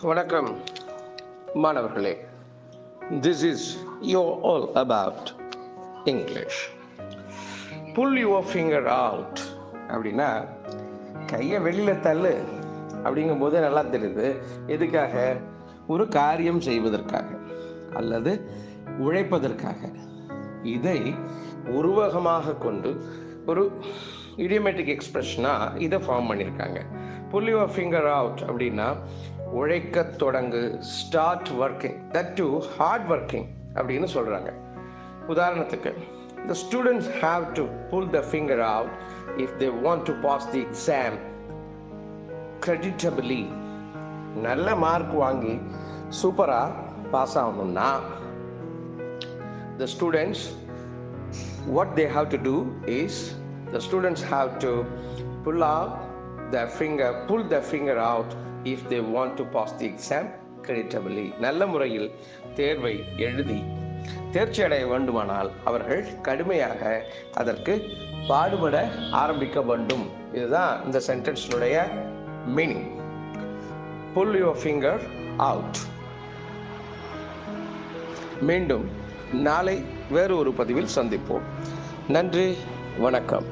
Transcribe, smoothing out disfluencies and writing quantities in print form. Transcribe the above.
வணக்கம் மாணவர்களே. This is your all about English. Pull your finger out அப்படின்னா கையை வெளியில் தள்ளு அப்படிங்கும் போது நல்லா தெரியுது. எதுக்காக? ஒரு காரியம் செய்வதற்காக அல்லது உழைப்பதற்காக. இதை உருவகமாக கொண்டு ஒரு இடியமேட்டிக் எக்ஸ்பிரஷனாக இதை ஃபார்ம் பண்ணியிருக்காங்க. புல் யுவர் ஃபிங்கர் அவுட் அப்படின்னா உழைக்க தொடங்கு, start working, that to hard working அப்படின்னு சொல்கிறாங்க. உதாரணத்துக்கு, the students have to pull the finger out if they want to pass the exam creditably. நல்ல மார்க் வாங்கி சூப்பராக பாஸ் ஆகணும்னா the students, what they have to do is the students have to pull the finger out if they want to pass the exam creditably. நல்ல முறையில் தேர்வை எழுதி தேர்ச்சி அடைய வேண்டுமானால் அவர்கள் கடுமையாக அதற்கு பாடுபட ஆரம்பிக்க வேண்டும். இதுதான் இந்த சென்டென்ஸினுடைய meaning. Pull your finger out. மீண்டும் நாளை வேறு ஒரு பதிவில் சந்திப்போம். நன்றி, வணக்கம்.